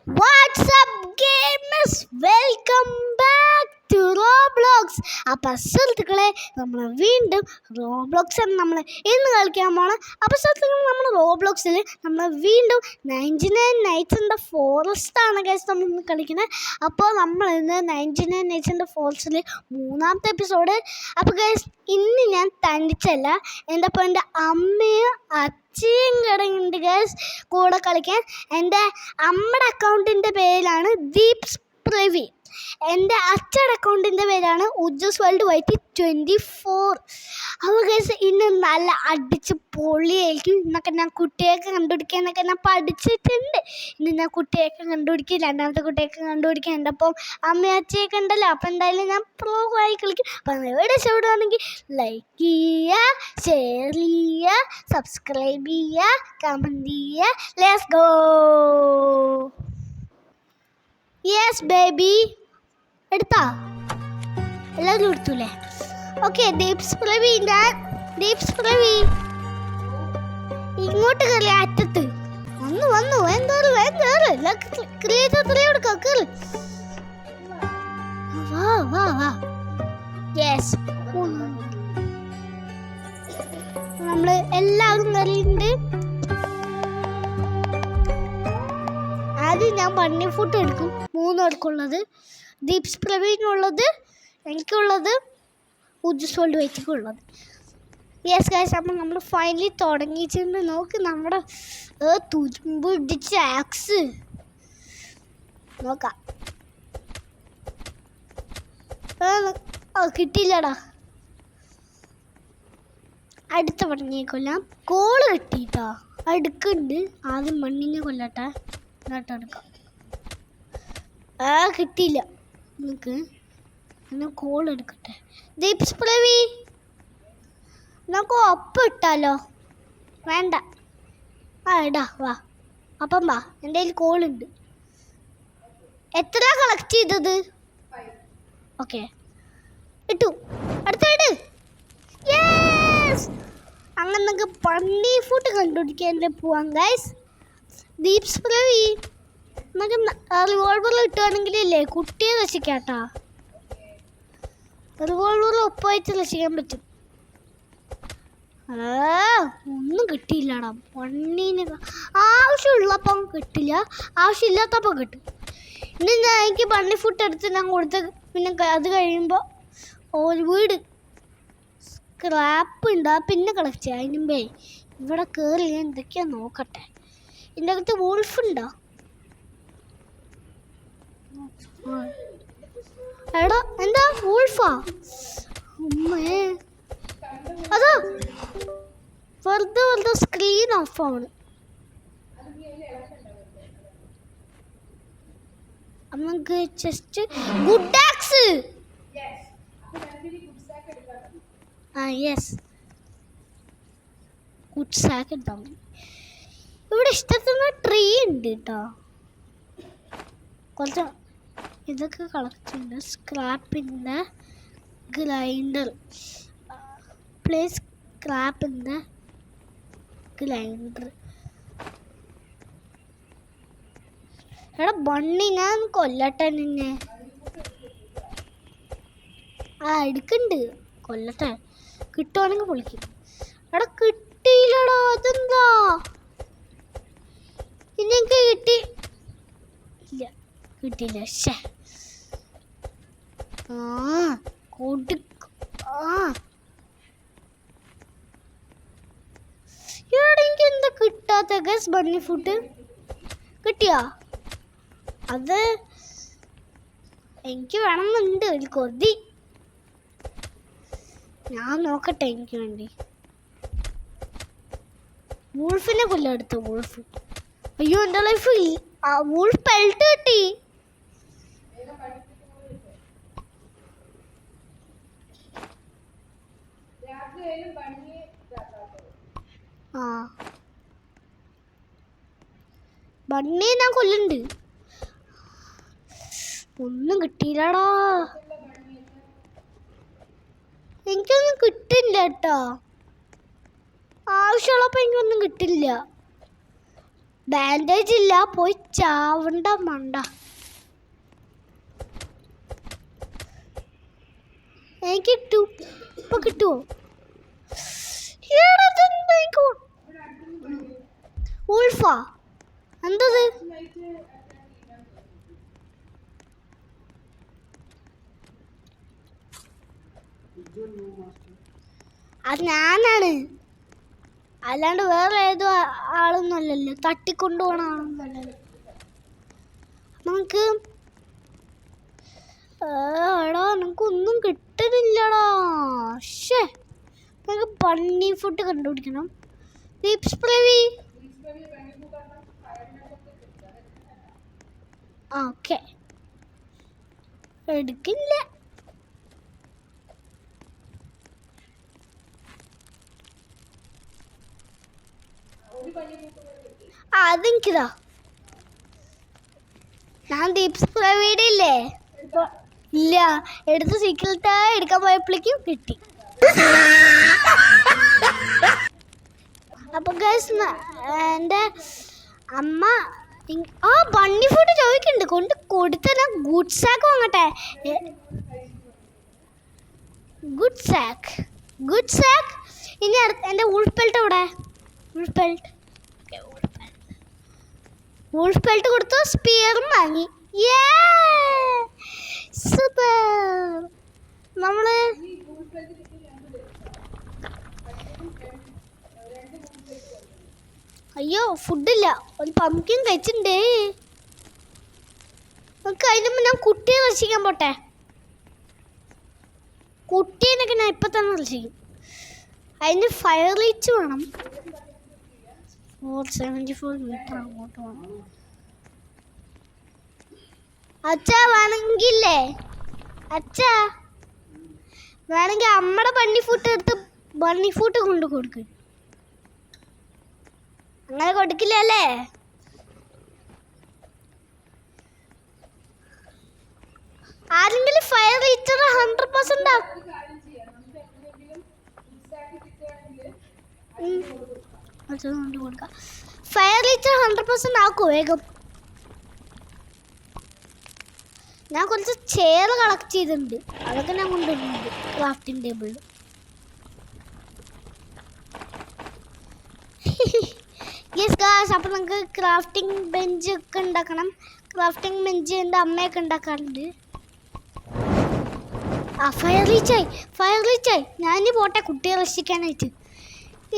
What's up gamers? Welcome back to Roblox. അപ്പോൾ സുഹൃത്തുക്കളെ നമ്മൾ വീണ്ടും റോബ്ലോക്സ് ആണ് നമ്മൾ ഇന്ന് കളിക്കാൻ പോകണം. അപ്പോൾ സുഹൃത്തുക്കളെ നമ്മൾ റോബ്ലോക്സിൽ നമ്മൾ വീണ്ടും 99 നൈറ്റ്സ് ഇൻ ദ ഫോറസ്റ്റ് ആണ് ഗൈസ് നമ്മൾ ഇന്ന് കളിക്കുന്നത്. അപ്പോൾ നമ്മൾ ഇന്ന് 99 നൈറ്റ്സ് ഇൻ ദ ഫോറസ്റ്റിൽ മൂന്നാമത്തെ എപ്പിസോഡ്. അപ്പോൾ ഗൈസ് ഇന്ന് ഞാൻ തനിച്ചല്ല, എൻ്റെ ഒപ്പം എൻ്റെ അമ്മയും അച്ഛയും കിടങ്ങുന്നുണ്ട് ഗൈസ് കൂടെ കളിക്കാൻ. എൻ്റെ അമ്മയുടെ അക്കൗണ്ടിൻ്റെ പേരിലാണ് ദീപ്സ് പ്രവി, എൻ്റെ അച്ഛയുടെ അക്കൗണ്ടിൻ്റെ പേരാണ് ഉജ്ജസ് വേൾഡ് വൈറ്റി 24. അപ്പോൾ ഗൈസ് ഇന്ന് നല്ല അടിച്ച് പൊളിയായിരിക്കും. ഇന്നൊക്കെ ഞാൻ കുട്ടിയൊക്കെ കണ്ടുപിടിക്കാനൊക്കെ ഞാൻ പഠിച്ചിട്ടുണ്ട്. ഇന്ന് ഞാൻ കുട്ടിയൊക്കെ കണ്ടുപിടിക്കും, രണ്ടാമത്തെ കുട്ടിയൊക്കെ കണ്ടുപിടിക്കാൻ. എൻ്റെ അപ്പം അമ്മയും അച്ഛയൊക്കെ ഉണ്ടല്ലോ. അപ്പോൾ എന്തായാലും ഞാൻ പ്രോ ആയി കളിക്കും. അപ്പം എവിടെ ഇഷ്ടപ്പെടുകയാണെങ്കിൽ ലൈക്ക് ചെയ്യുക, ഷെയർ ചെയ്യുക, സബ്സ്ക്രൈബ് ചെയ്യുക, കമൻറ്റ് ചെയ്യുക. Let's go. യെസ് ബേബി, എടുത്താ എല്ലാവരും എടുത്തൂല്ലേ? ഓക്കെ, ദീപ്സ് പ്രവി, ദീപ്സ് പ്രവി ഇങ്ങോട്ട് കയറി അറ്റത്ത് വന്നു എന്തോറ് വാ. യെസ്, നമ്മള് എല്ലാവരും കയറിയിട്ടുണ്ട്. ആദ്യം ഞാൻ ബണ്ണി ഫുഡ് എടുക്കും, 3 പേർക്കുള്ളത്. ദീപ്സ് പ്രവീണിനുള്ളത്, എനിക്കുള്ളത്, ഉജ്ജസ് വേൾഡ് വൈറ്റിക്കുള്ളത്. യെസ് ഗൈസ്, അപ്പം നമ്മൾ ഫൈനലി തുടങ്ങിയിട്ടുണ്ട്. നോക്ക് നമ്മുടെ തുരുമ്പ് ഇടിച്ച ആക്സ് നോക്കാം. കിട്ടിയില്ലടാ. അടുത്ത മണ്ണിനെ കൊല്ലാം. കോള് കിട്ടിയിട്ടാ, അടുക്കുണ്ട്. ആദ്യം മണ്ണിനെ കൊല്ലട്ടെ, എന്നിട്ട് എടുക്കാം. കിട്ടിയില്ല. നമുക്ക് എന്നാൽ കോൾ എടുക്കട്ടെ. ദീപ്സ് പ്രവി, നമുക്ക് ഒപ്പം ഇട്ടാലോ? വേണ്ട, ഇടാ, വാ. അപ്പം വാ, എൻ്റെ കയ്യിൽ കോളുണ്ട്. എത്ര കളക്ട് ചെയ്തത്? ഓക്കെ, ഇട്ടു. അടുത്തിട്. യെസ്, അങ്ങനെ നമുക്ക് പന്നി ഫുഡ് കണ്ടുപിടിക്കാൻ പോവാം ഗൈസ്. ദീപ്സ് പ്രവി, നമുക്ക് റിവോൾവർ കിട്ടുകയാണെങ്കിലല്ലേ കുട്ടിയെ രക്ഷിക്കാട്ടാ. റിവോൾവർ ഒപ്പമായിട്ട് രക്ഷിക്കാൻ പറ്റും. ഒന്നും കിട്ടിയില്ലടാ. പണ്ണീന് ആവശ്യമുള്ളപ്പം കിട്ടില്ല, ആവശ്യമില്ലാത്തപ്പം കിട്ടും. ഇനി എനിക്ക് പണ്ണി ഫുഡ് എടുത്ത് ഞാൻ കൊടുത്ത് പിന്നെ അത് കഴിയുമ്പോൾ ഒരു വീട് സ്ക്രാപ്പ് ഉണ്ട്, പിന്നെ കളക്ട് ചെയ്യാം. അതിന് മുമ്പേ ഇവിടെ കയറി ഞാൻ എന്തൊക്കെയാ നോക്കട്ടെ. ഇതിൻ്റെ അകത്ത് വോൾഫ് ഉണ്ടോ? എടാ, എന്താ വോൾഫാ? ഉമ്മേ, അതാ വെറുതെ സ്ക്രീൻ ഓഫ് ആണ്. നമുക്ക് just good axe. Yes, good sack എടുത്താൽ മതി. ഇവിടെ ഇഷ്ടത്തിന് ട്രീ ഉണ്ട് കേട്ടോ. കുറച്ച് ഇതൊക്കെ കളക്ട് ചെയ്യുന്നുണ്ട്. സ്ക്രാപ്പിൻ്റെ ഗ്രൈൻഡർ, പ്ലേസ് സ്ക്രാപ്പിൻ്റെ ഗ്രൈൻഡർ. എടാ ബണ്ണി, ഞാൻ കൊല്ലട്ടെ നിന്നെ. എടുക്കുന്നുണ്ട്, കൊല്ലട്ടെ. കിട്ടുവാണെങ്കിൽ പൊളിക്കും. എടാ കിട്ടിയില്ലടാ, അതെന്താ? ഇന്നെനിക്ക് കിട്ടിയില്ല. ശേ, എനിക്ക് എന്താ കിട്ടാത്ത ഗസ്? ബണ്ണി ഫുഡ് കിട്ടിയാ? അത് എനിക്ക് വേണമെന്നുണ്ട്, ഒരു കൊതി. ഞാൻ നോക്കട്ടെ എനിക്ക് വേണ്ടി. വൂൾഫിനെ കൊല്ലെടുത്തു. വൂൾഫ്, അയ്യോ എൻ്റെ ലൈഫ്. വൂൾഫ് പെൽറ്റ് കിട്ടി. ബണ്ണി ഞാൻ കൊല്ലുന്നുണ്ട്. ഒന്നും കിട്ടിയില്ലടാ, എനിക്കൊന്നും കിട്ടില്ല കേട്ടോ. ആവശ്യമുള്ളപ്പോൾ എനിക്കൊന്നും കിട്ടില്ല. ബാൻഡേജ് ഇല്ല, പോയി ചാവണ്ട മണ്ട. എനിക്ക് കിട്ടൂ, ഇപ്പൊ കിട്ടുമോ? ഉൾഫാ എന്തത്? അത് ഞാനാണ്, അല്ലാണ്ട് വേറെ ഏതോ ആളൊന്നും അല്ലല്ലോ, തട്ടിക്കൊണ്ടുപോകണ ആളൊന്നുമല്ലല്ലോ. നമുക്ക് എടാ നമുക്കൊന്നും കിട്ടുന്നില്ലടാ. ശേ, നമുക്ക് ബണ്ണി ഫുഡ് കണ്ടുപിടിക്കണം. ഓക്കെ, എടുക്കില്ല. അതെനിക്കിതാ, ഞാൻ ദീപ്സ് പ്രവീഡ് ഇല്ലേ, ഇല്ല എടുത്ത് സീക്രട്ട് എടുക്കാൻ പോയപ്പോഴേക്കും കിട്ടി. അപ്പൊ ഗൈസ് എൻ്റെ അമ്മ ആ ബണ്ണി ഫുഡ് ചോദിക്കുന്നുണ്ട്, കൊണ്ട് കൊടുത്ത ഗുഡ് സാക്ക് വാങ്ങട്ടെ. Good sack, good sack. ഇനി എൻ്റെ ഉൾപ്പെൽട്ട് ഇവിടെ, ഉൾപ്പെൽട്ട് ഉൾപ്പെൽട്ട് കൊടുത്തു, സ്പിയറും വാങ്ങി. സൂപ്പർ. നമ്മള് അയ്യോ ഫുഡില്ല, ഒരു പംകിൻ കഴിച്ചിട്ടുണ്ടേ. നമുക്ക് അതിന് മുന്നേ ഞാൻ കുട്ടിയെ രക്ഷിക്കാൻ പോട്ടെ. കുട്ടീനൊക്കെ ഞാൻ ഇപ്പം തന്നെ രക്ഷിക്കും. അതിന് ഫയർ റീച്ച് വേണം. 474 മീറ്റർ അങ്ങോട്ട് വേണം. അച്ഛാ വേണമെങ്കിലേ, അച്ഛാ വേണമെങ്കിൽ അമ്മയുടെ ബണ്ണി ഫുഡ് എടുത്ത് ബണ്ണി ഫുഡ് കൊണ്ട് കൊടുക്കും. അങ്ങനെ കൊടുക്കില്ല അല്ലേ? ആരെങ്കിലും ഫയർ റീച്ചർ 100% ആക്കും. ഫയർ റീച്ചർ 100% ആക്കൂ വേഗം. ഞാൻ കുറച്ച് ചെയർ കളക്ട് ചെയ്തിട്ടുണ്ട്, അതൊക്കെ ഞാൻ കൊണ്ടുവരുന്നുണ്ട് ക്രാഫ്റ്റിംഗ് ടേബിളിൽ. യെസ് ഗായ്സ്, അപ്പോൾ നമുക്ക് ക്രാഫ്റ്റിംഗ് ബെഞ്ച് ഒക്കെ ഉണ്ടാക്കണം. ക്രാഫ്റ്റിംഗ് ബെഞ്ച് എൻ്റെ അമ്മയൊക്കെ ഉണ്ടാക്കാറുണ്ട്. ഫയർ റീച്ചായി, ഫയർ റീച്ചായി. ഞാനിനി പോട്ടെ കുട്ടിയെ രക്ഷിക്കാനായിട്ട്.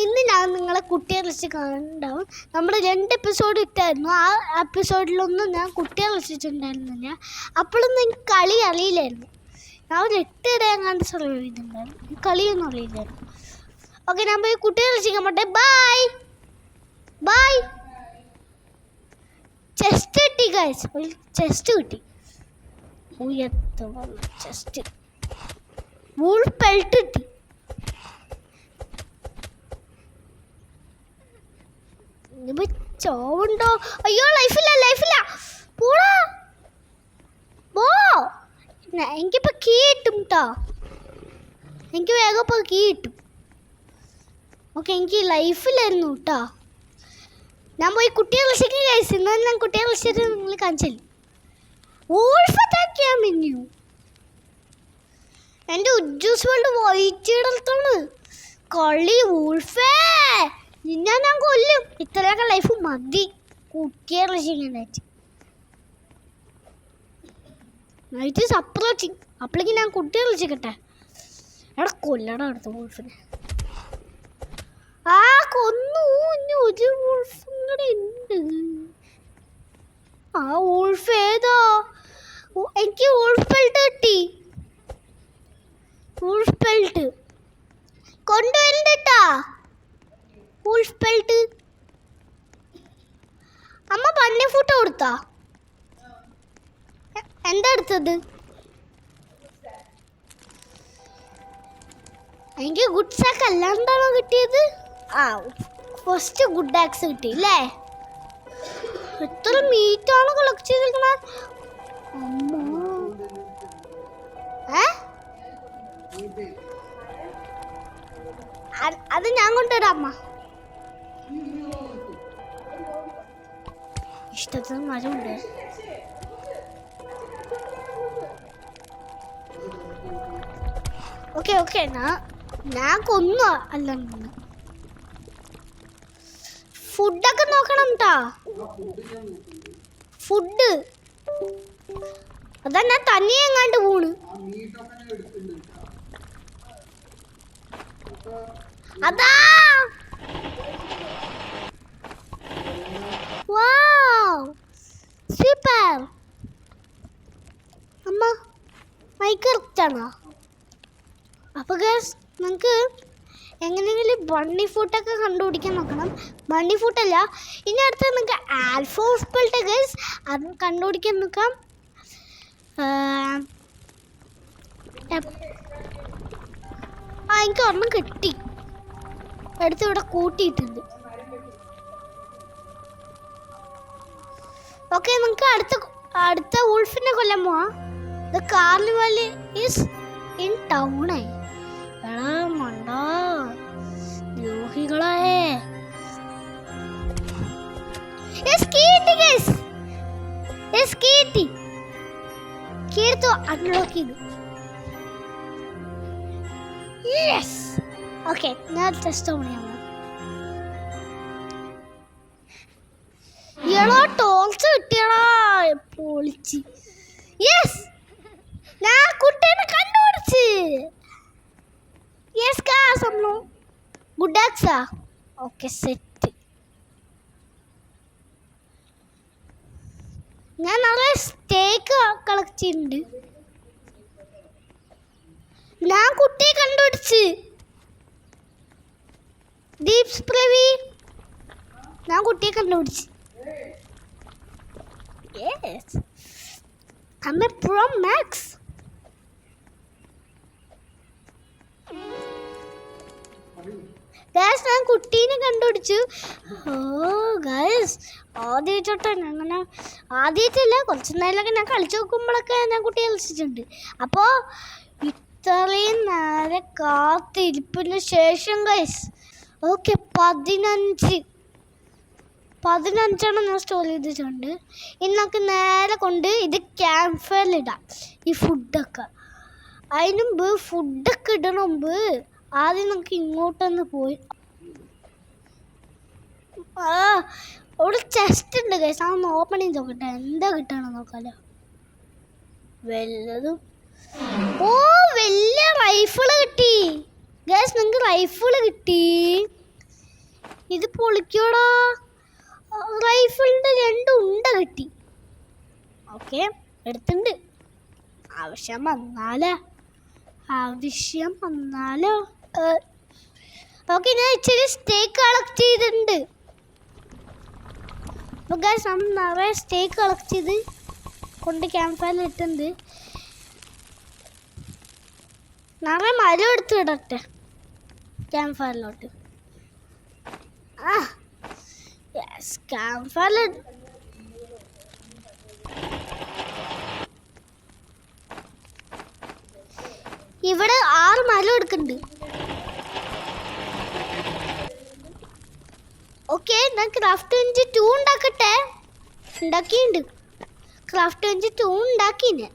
ഇന്ന് ഞാൻ നിങ്ങളെ കുട്ടിയെ രക്ഷിക്കാനുണ്ടാവും. നമ്മൾ 2 എപ്പിസോഡ് ഇട്ടായിരുന്നു. ആ എപ്പിസോഡിലൊന്നും ഞാൻ കുട്ടിയെ രക്ഷിച്ചിട്ടുണ്ടായിരുന്നില്ല. അപ്പോഴൊന്നും എനിക്ക് കളി അറിയില്ലായിരുന്നു. ഞാൻ ഒരു 8 വരെ എങ്ങാണ്ട് സർവൈവ് ചെയ്തിട്ടുണ്ടായിരുന്നു, കളിയൊന്നും അറിയില്ലായിരുന്നു. ഓക്കെ, ഞാൻ പോയി കുട്ടിയെ രക്ഷിക്കാൻ പോട്ടെ. Bye bye. ചെസ്റ്റ് കിട്ടി ഗൈസ്, ഒരു ചെസ്റ്റ് കിട്ടി. ഉയർത്തുള്ള ചെസ്റ്റ്, വൂൾ പെൽറ്റ് കിട്ടി. ചോവുണ്ടോ? അയ്യോ ലൈഫില്ല, ലൈഫില്ല. പോടാ പോ. എനിക്കിപ്പോൾ കീ കിട്ടും കേട്ടോ, എനിക്ക് വേഗം ഇപ്പോൾ കീ കിട്ടും. ഓക്കെ, എനിക്ക് ലൈഫിലായിരുന്നു കേട്ടോ. ഞാൻ പോയി കുട്ടിയെ രക്ഷിക്കാൻ കഴിച്ചു. എന്നാൽ ഞാൻ കുട്ടിയെ രക്ഷിച്ചിട്ട് നിങ്ങൾ കാണിച്ചില്ല. ഓൾഫത്താക്കിയാൻ മെന്നു എൻ്റെ ഉജ്ജൂസ് വേൾഡ് വൈറ്റിടത്താണ് കളി. ഊൾഫേ നിന്നെ ഞാൻ കൊല്ലും. ഇത്രയൊക്കെ ലൈഫ് മതി കുട്ടിയെ രക്ഷിക്കാനായിട്ട്. നൈറ്റ് അപ്രോച്ചിങ്, അപ്പോഴേക്കും ഞാൻ കുട്ടിയെ രക്ഷിക്കട്ടെ. എടാ കൊല്ലടാ അടുത്ത വൂൾഫിനെ. ആ കൊന്നു. ഇനി ഒരു വൂൾഫ് ഇങ്ങനെ ഉണ്ട്. ആ വൂൾഫ് ഏതാ? എനിക്ക് വൂൾഫ് ബെൽറ്റ് കിട്ടി. വൂൾഫ് ബെൽറ്റ് കൊണ്ടുവരണ്ടാ. വൂൾഫ് ബെൽറ്റ് അമ്മ ബണ്ണി ഫുഡ് കൊടുത്താ? എന്താ എടുത്തത്? എനിക്ക് ഗുഡ് സാക്ക് അല്ലാണ്ടാണോ കിട്ടിയത്? ആ ഫസ്റ്റ് ഗുഡ് ആക്സ് കിട്ടി അല്ലേ? എത്ര മീറ്റാണ് കളക്ട് ചെയ്തിരിക്കണേ അമ്മ. അത് ഞാൻ കൊണ്ടുവരാം അമ്മ. ഓക്കെ ഓക്കെ ഞാൻ കൊന്നു അല്ല ഫുഡൊക്കെ നോക്കണം ട്ടാ. ഫുഡ് അതാ ഞാൻ തന്നെ എങ്ങാണ്ട് പോണ്. അതാ സൂപ്പർ. അമ്മ മൈക്ക് കറക്റ്റാണോ? അപ്പോൾ ഗൈസ് നമുക്ക് എങ്ങനെയെങ്കിലും ബണ്ണി ഫുഡൊക്കെ കണ്ടുപിടിക്കാൻ നോക്കണം. ബണ്ണി ഫുഡല്ല, ഇനി അടുത്ത് നമുക്ക് ആൽഫോസ്പെൾട്ട് ഗൈസ് അത് കണ്ടുപിടിക്കാൻ നോക്കാം. എനിക്ക് ഒരെണ്ണം കിട്ടി, എടുത്ത് ഇവിടെ കൂട്ടിയിട്ടുണ്ട്. ഓക്കെ, നമുക്ക് അടുത്ത വൂൾഫിനെ കൊല്ലാൻ പോവാ. The carnival is in town. എടാ മണ്ടാ ദ്രോഹികളെ. അൺലോക്ക് ചെയ്തു. യെസ്. ഓക്കെ, ഞാൻ ടെസ്റ്റ് ഓൺ ചെയ്യാം. ടോൾസ് കിട്ടിയടാ, പൊളിച്ച്. യെസ്, ഞാൻ കുട്ടീനെ കണ്ടുപിടിച്ച്. യെസ് ഗായ്സ്, നമ്മൾ ഗുഡ് ആക്സാ. Okay set. ഞാൻ നിറയെ സ്റ്റേക്ക് കളക്ട് ചെയ്യുന്നുണ്ട്. ഞാൻ കുട്ടിയെ കണ്ടുപിടിച്ച്. ദീപ്സ് പ്രവി, ഞാൻ കുട്ടിയെ കണ്ടുപിടിച്ച്. Yes, I'm a Pro Max. Guys, ഞാൻ കുട്ടീനെ കണ്ടുപിടിച്ചു. ഗൈസ്, ആദ്യമായിട്ടല്ല കുറച്ച് നേരമൊക്കെ ഞാൻ കളിച്ചു നോക്കുമ്പോഴൊക്കെ ഞാൻ കുട്ടിയെ കളിച്ചിട്ടുണ്ട്. അപ്പോൾ ഇത്രയും നേരം കാത്തിരിപ്പിന് ശേഷം ഗൈസ് ഓക്കെ 15 ഞാൻ സ്റ്റോർ ചെയ്തിട്ടുണ്ട്. ഇനി നമുക്ക് നേരെ കൊണ്ട് ഇത് ക്യാമ്പ് ഫയറിലിടാം ഈ ഫുഡൊക്കെ. അതിന് മുമ്പ് ഫുഡൊക്കെ ഇടണ മുമ്പ് ആദ്യം നമുക്ക് ഇങ്ങോട്ടൊന്ന് പോയി ഒരു ചെസ്റ്റ് ഉണ്ട് ഗൈസ്, അതൊന്ന് ഓപ്പൺ ചെയ്ത് നോക്കട്ടെ എന്താ കിട്ടണം നോക്കാലോ. വല്ലതും വലിയ റൈഫിള് കിട്ടി ഗൈസ്. നിങ്ങൾക്ക് റൈഫിള് കിട്ടി, ഇത് പൊളിക്കോടാ. റൈഫിളിൻ്റെ 2 ഉണ്ട കിട്ടി. ഓക്കെ, എടുത്തിട്ടുണ്ട്. ആവശ്യം വന്നാലോ. ഓക്കെ, ഞാൻ ഇച്ചിരി സ്റ്റേക്ക് കളക്ട് ചെയ്തിട്ടുണ്ട്. അപ്പോൾ ഗൈസ് നമ്മൾ നിറയെ സ്റ്റേക്ക് കളക്ട് ചെയ്ത് കൊണ്ട് ക്യാമ്പ് ഫയറിൽ ഇട്ടുണ്ട്. നിറയെ മരം എടുത്ത് ഇടട്ടെ ക്യാമ്പ് ഫയറിലോട്ട്. യെസ്, ക്യാമ്പ് ഫയറിൽ ഇവിടെ 6 മരം എടുക്കുന്നുണ്ട്. ഓക്കെ, ഞാൻ ക്രാഫ്റ്റ് ബെഞ്ച് 2 ഉണ്ടാക്കട്ടെ. ഉണ്ടാക്കിയിട്ടുണ്ട്, ക്രാഫ്റ്റ് ബെഞ്ച് 2 ഉണ്ടാക്കിന്.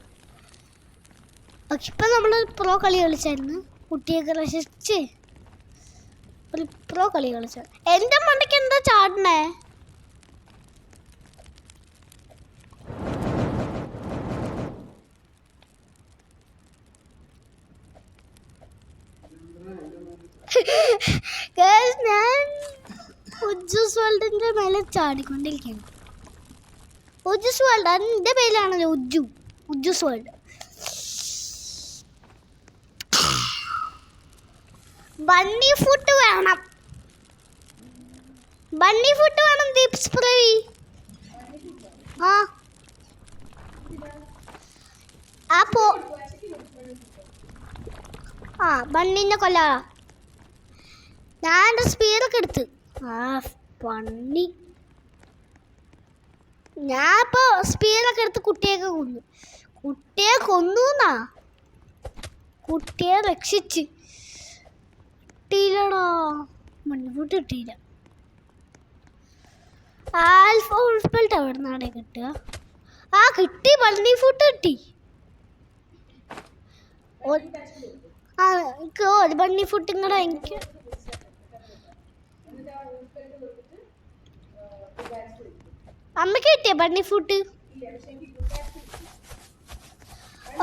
ഓക്കെ, ഇപ്പം നമ്മൾ പ്രോ കളി കളിച്ചായിരുന്നു. കുട്ടിയൊക്കെ രസിച്ച് ഒരു പ്രോ കളി കളിച്ച. എൻ്റെ മണ്ടയ്ക്ക് എന്താ ചാടണേ? ഞാൻ ഉജ്ജൂസ് വേൾഡിൻ്റെ മേലെ ചാടിക്കൊണ്ടിരിക്കുകയാണ്. ഉജ്ജൂസ് വേൾഡ് എൻ്റെ പേരിലാണല്ലോ, ഉജ്ജൂസ് വേൾഡ്. ബണ്ണി ഫുഡ് വേണം ദീപ്സ് പ്രവി. ബണ്ണിനെ കൊല്ല. ഞാൻ എൻ്റെ സ്പീഡൊക്കെ എടുത്ത് പണ്ണി. ഞാൻ ഇപ്പോൾ സ്പീഡൊക്കെ എടുത്ത് കുട്ടിയൊക്കെ കൊന്നു. കുട്ടിയെ രക്ഷിച്ച് കിട്ടിയില്ലടാ, മണ്ണിഫുട്ട് കിട്ടിയില്ല. ആൽഫ ഉൾപ്പെട്ട് എവിടെ നിന്നാണ് കിട്ടുക? ആ കിട്ടി, ബണ്ണി ഫുഡ് കിട്ടി. ആ എനിക്ക് ഒരു ബണ്ണി ഫുഡ് കൂടെ എനിക്ക്. അമ്മക്ക് കിട്ടിയ ബണ്ണി ഫുഡ്.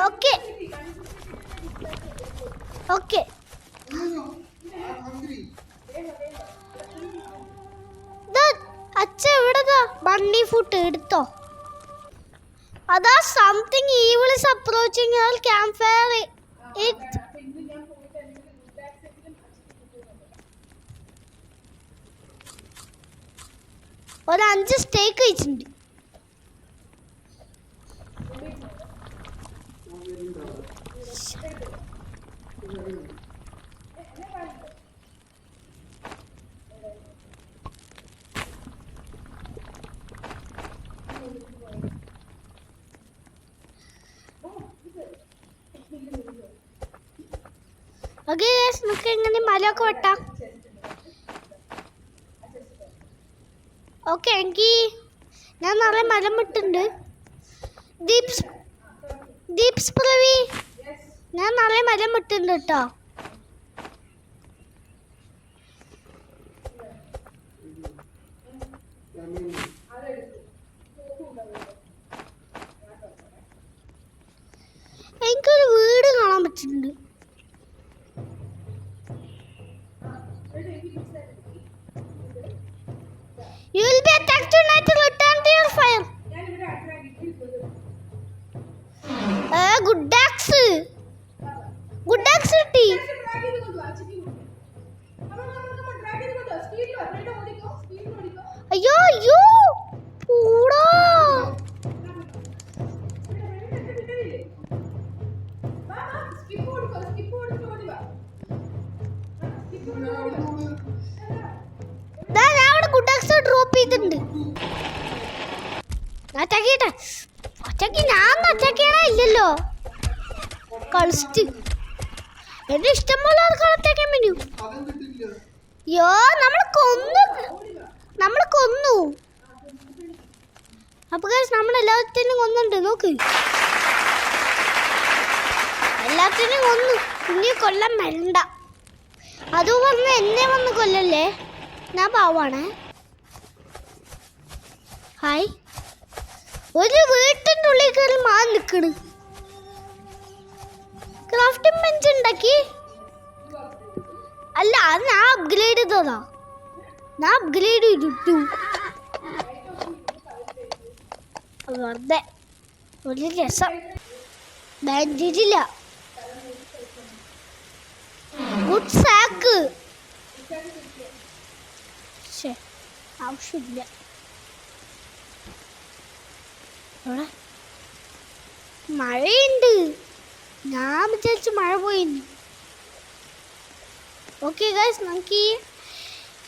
Okay okay. അച്ഛ എവിടെതാ ബണ്ണി ഫുഡ് എടുത്തോ. അതാ something evil is approaching our camp fire. ഒരു 5 സ്റ്റേക്ക് കഴിച്ചിട്ടുണ്ട്. ഓക്കെ നമുക്ക് എങ്ങനെ മലയൊക്കെ വെട്ടാം. ഓക്കെ എനിക്ക് ഞാൻ നാളെ മരം വിട്ടുണ്ട്. ദീപ്സ് പ്രവി ഞാൻ നാളെ മരം വിട്ടുണ്ട് കേട്ടോ. എനിക്കൊരു വീട് കാണാൻ പറ്റുന്നുണ്ട്. You will be attacked tonight. Return to your fire. Good axe. Good axe tea. അയ്യോ അയ്യോ പൂടാ. ഡ്രോപ്പ് ചെയ്തിട്ടുണ്ട്. ഇല്ലല്ലോ കളിച്ചിട്ട് എന്റെ ഇഷ്ടം പോലെ കളത്തേക്കാൻ പറ്റൂ. യോ നമ്മൾ കൊന്നു. അപ്പൊ നമ്മളെല്ലാത്തിനും കൊന്നുണ്ട്. നോക്ക്, എല്ലാത്തിനും കൊന്നു. ഇനി കൊല്ലം വേണ്ട. അത് പറഞ്ഞ എന്നെ വന്ന് കൊല്ലല്ലേ, ഞാൻ പാവാണേ. ഹായ്, ഒരു വീട്ടിൻ്റെ ഉള്ളിൽ കയറി നിൽക്കണ്. ക്രാഫ്റ്റിംഗ് ബെഞ്ച് ഉണ്ടാക്കി. അല്ല, അത് ഞാൻ അപ്ഗ്രേഡ് ചെയ്തതാ. ഞാൻ അപ്ഗ്രേഡ് ചെയ്തിട്ടു വെറുതെ ഒരു രസം. ബാൻഡേജില്ല. Good sack. ആവശ്യമില്ല. മഴയുണ്ട്. ഞാൻ വിചാരിച്ചു മഴ പോയിന്ന്. ഓക്കെ ഗൈസ്, നമുക്ക്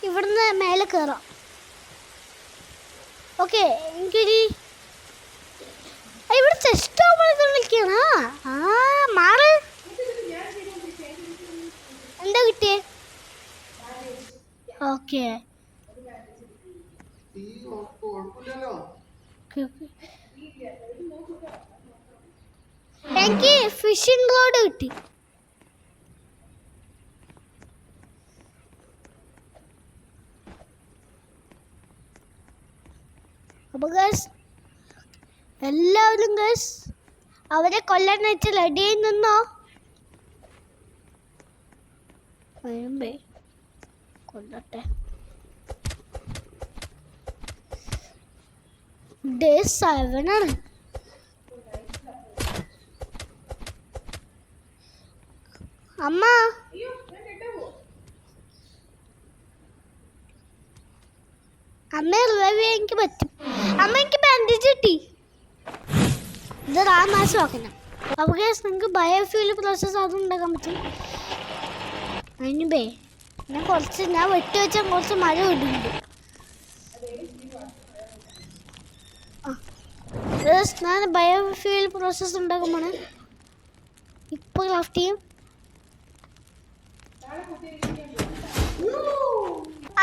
ഇവിടുന്ന് മേലെ കയറാം. ഓക്കെ, എനിക്കൊരു ഇവിടെ ചെസ്റ്റ് വിളിക്കണ. മാറ്. എന്താ കിട്ടിയേ? ഓക്കെ, എനിക്ക് ഫിഷിംഗ് റോഡ് കിട്ടി. അപ്പൊ ഗൈസ് എല്ലാവരും ഗൈസ് അവരെ കൊല്ലാനായിട്ട് റെഡിയായി നിന്നോ. വരുമ്പേ കൊല്ലട്ടെ. ഡേ 7 ആണ്. അമ്മ എനിക്ക് പറ്റും. അമ്മ എനിക്ക് ബാൻഡേജ് കിട്ടി. ഇത് മാസം നോക്കണം. അപ്പോൾ നിങ്ങൾക്ക് ബയോഫ്യൂൽ പ്രോസസ് അതും ഉണ്ടാക്കാൻ പറ്റും. അതിന് ഞാൻ വെട്ടി വെച്ചാൽ കുറച്ച് മഴ ഇടുന്നുണ്ട്. ഞാൻ ബയോഫ്യൂൽ പ്രോസസ് ഉണ്ടാക്കുമ്പോൾ ഇപ്പോൾ ക്രാഫ്റ്റ് ചെയ്യും.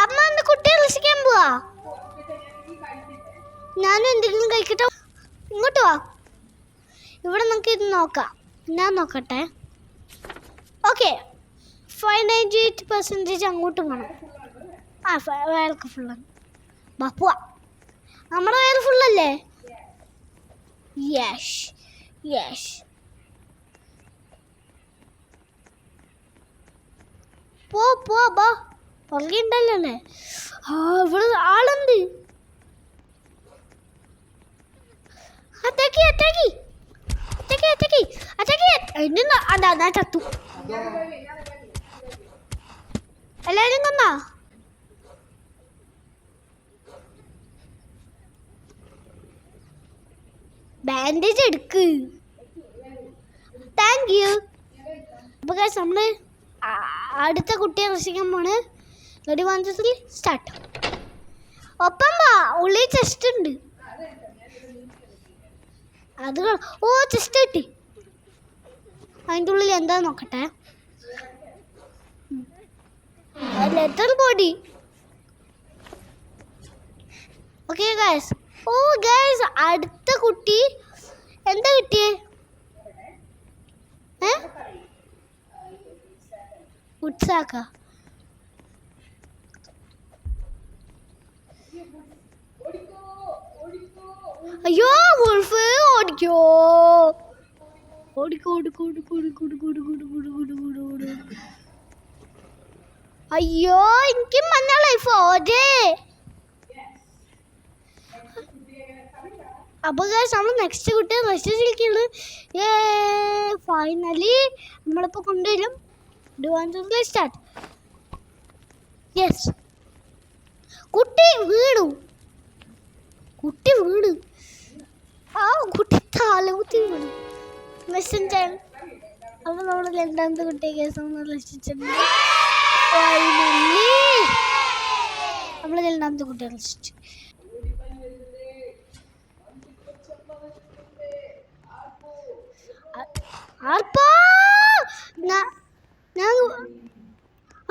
അമ്മ ഒന്ന് കുട്ടിയെ രക്ഷിക്കാൻ പോവാ. ഞാനും എന്തെങ്കിലും കഴിക്കട്ടെ. ഇങ്ങോട്ട് വാ. ഇവിടെ നമുക്ക് ഇത് നോക്കാം. ഞാൻ നോക്കട്ടെ. ഓക്കെ, 98% അങ്ങോട്ട് പോകണം. വയലൊക്കെ ഫുള്ളാണ്. പോവാ. നമ്മുടെ വയൽ ഫുള്ളല്ലേ? Yes yes. പോ ബാ. പുറകെ ഉണ്ടല്ലോ അല്ലേ? ഇവിടെ ആളുണ്ട്. അതാ ചത്തു. എല്ലാരും കൊന്നാ? ബാൻഡേജ് എടുക്ക്. Thank you. അപ്പൊ നമ്മള് അടുത്ത കുട്ടിയെ രക്ഷിക്കാൻ പോണ്. Ready 1 2 3 start. ഒപ്പം ഉള്ളിൽ ചെസ്റ്റ് ഉണ്ട്. അത് ചെസ്റ്റ് കിട്ടി. അതിൻ്റെ ഉള്ളിൽ എന്താ നോക്കട്ടെ. Letter body. Okay guys. Guys, അടുത്ത കുട്ടി എന്താ കിട്ടിയേ? ഉത്സാക്ക. അയ്യോ വുൾഫ്, ഓടിക്കോ. അയ്യോ എനിക്ക് മഞ്ഞ ലൈഫ് ഓജേ. അപ്പോൾ നമ്മൾ നെക്സ്റ്റ് കുട്ടിയെ രക്ഷിച്ചിരിക്കുകയാണ്. ഫൈനലി നമ്മളിപ്പോൾ കൊണ്ടുവരും. സ്റ്റാർട്ട്. യെസ്. കുട്ടി വീണു. കുട്ടി തലകുത്തി വീണു. അപ്പൊ നമ്മൾ രണ്ടാമത്തെ കുട്ടിയെ കേസ് രക്ഷിച്ചിട്ടുണ്ട്. നമ്മൾ രണ്ടാമത്തെ കുട്ടിയെ രക്ഷിച്ചു.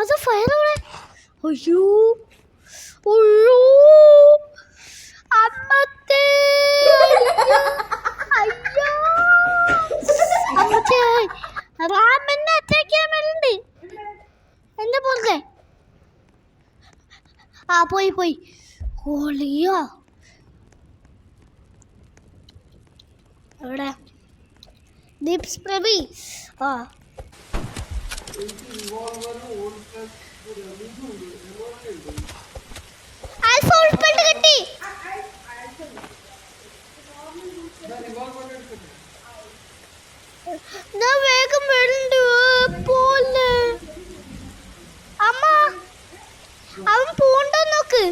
അത് ഫയർ അവിടെ. അയ്യോ അമ്മത്തെ. റാമന്നെ അറ്റാക്ക് ചെയ്യാൻ വരുന്നുണ്ട് എന്റെ പുറകെ. പോയി. ഹോളിയോ എവിടെ? ദീപ്സ് പ്രവി. ആൽഫ ഉൾപ്പെട്ട് കിട്ടി. ഞാൻ വേഗം വരുന്നുണ്ട്. പോലെ അമ്മ അവൻ പോണ്ടോ നോക്ക്.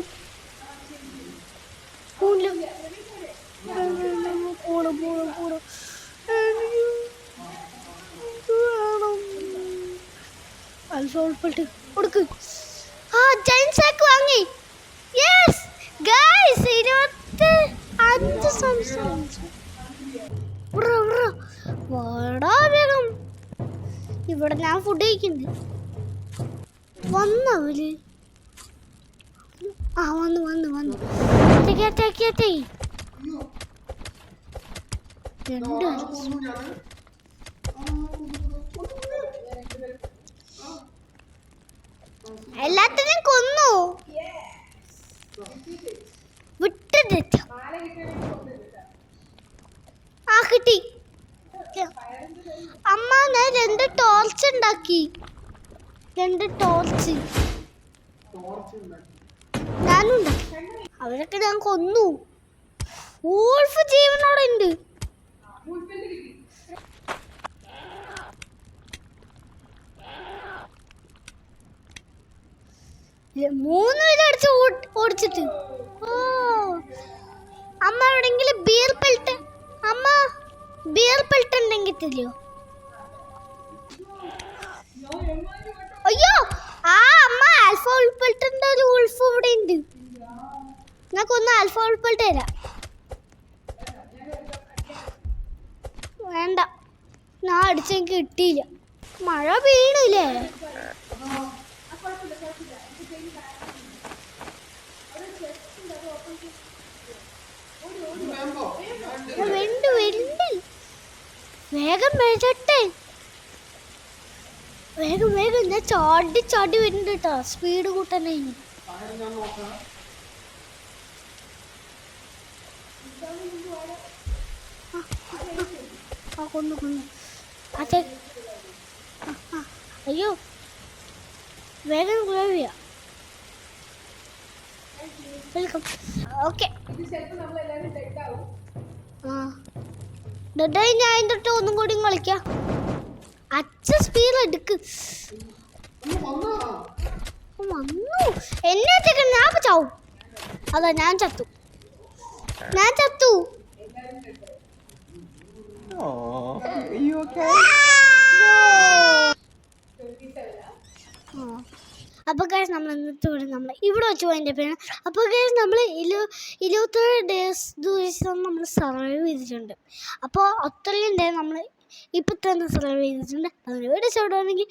ആൽഫ ഉൾപ്പെട്ട് കൊടുക്ക്. ജൈൻ സാക്ക് വാങ്ങി. യെസ് ഗൈസ്, 25 സംസാരിച്ചു. വാടാ വേഗം. ഇവിടെ ഞാൻ ഫുഡ് കഴിക്കുന്നുണ്ട്. വന്നവര് വന്നു. എല്ലാത്തിനും കൊന്നു. വിട്ടിട്ട് കിട്ടി. അമ്മ ഞാൻ 2 ടോർച്ച് ഉണ്ടാക്കി. 2 ടോർച്ച് ഞാനുണ്ടാക്കി. അവരൊക്കെ ഞാൻ കൊന്നു. വൂൾഫ് ജീവനോടെ ഉണ്ട്. മൂന്ന് പേര് അടിച്ച് ഓടിച്ചിട്ട്. അമ്മ എവിടെങ്കിലും ബിയർ പെൽറ്റ് ഉണ്ടെങ്കിൽ തരുമോ? അയ്യോ അമ്മ ആൽഫ ഉൾപ്പെട്ടിട്ടുണ്ട്. ഒരു ഉൾഫ് ഇവിടെ ഉണ്ട്. ഞങ്ങൾക്കൊന്ന് ആൽഫ ഉൾപ്പെട്ട് തരാം. വേണ്ട, ഞാൻ അടിച്ചെനിക്ക് കിട്ടിയില്ല. മഴ വീണില്ലേ? വെണ്ട് വേഗം മേടിച്ചോട്ടെ. വേഗം വേഗം ഞാൻ ചാടി ചാടി വരുന്നുണ്ട് കേട്ടോ. സ്പീഡ് കൂട്ടണേ. കൊന്നു അതെ. അയ്യോ വേഗം ഗ്രേവിയ. വെൽക്കം. ഓക്കെ ഡെഡായി. ഞാൻ തൊട്ട് ഒന്നും കൂടി കളിക്കാം. അച്ഛ സ്പീഡ് എടുക്ക്. വന്നു എന്നെ ഞാൻ ചാവും. അതാ ഞാൻ ചത്തു. അപ്പോൾ ഗൈസ് നമ്മൾ ഇന്നത്തെ വീഡിയോ നമ്മൾ ഇവിടെ വെച്ച് പോയിൻ്റെ പേരാണ്. അപ്പോൾ ഗൈസ് നമ്മൾ 27 ഡേയ്സ് ദിവസം നമ്മൾ സർവൈവ് ചെയ്തിട്ടുണ്ട്. അപ്പോൾ അത്രയും ഡേ നമ്മൾ ഇപ്പം തന്നെ സർവൈവ് ചെയ്തിട്ടുണ്ട്. അതിന് വീഡിയോ ഇഷ്ടപ്പെടുകയാണെങ്കിൽ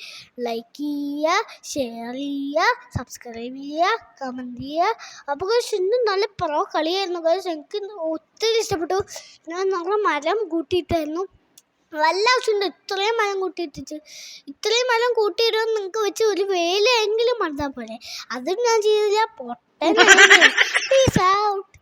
ലൈക്ക് ചെയ്യുക, ഷെയർ ചെയ്യുക, സബ്സ്ക്രൈബ് ചെയ്യുക, കമൻറ്റ് ചെയ്യുക. അപ്പോൾ ഗൈസ് ഇന്നും നല്ല പ്രോ കളിയായിരുന്നു ഗൈസ്. എനിക്ക് ഒത്തിരി ഇഷ്ടപ്പെട്ടു. ഞാൻ നല്ല മരം കൂട്ടിയിട്ടായിരുന്നു. വല്ല ആവശ്യമുണ്ട് ഇത്രയും മരം കൂട്ടിയിടുമെന്ന് നിങ്ങൾക്ക് വെച്ച് ഒരു വേലയെങ്കിലും മറന്നാൽ പോലെ. അതും ഞാൻ ചെയ്തില്ല. പൊട്ടൻ. Peace out.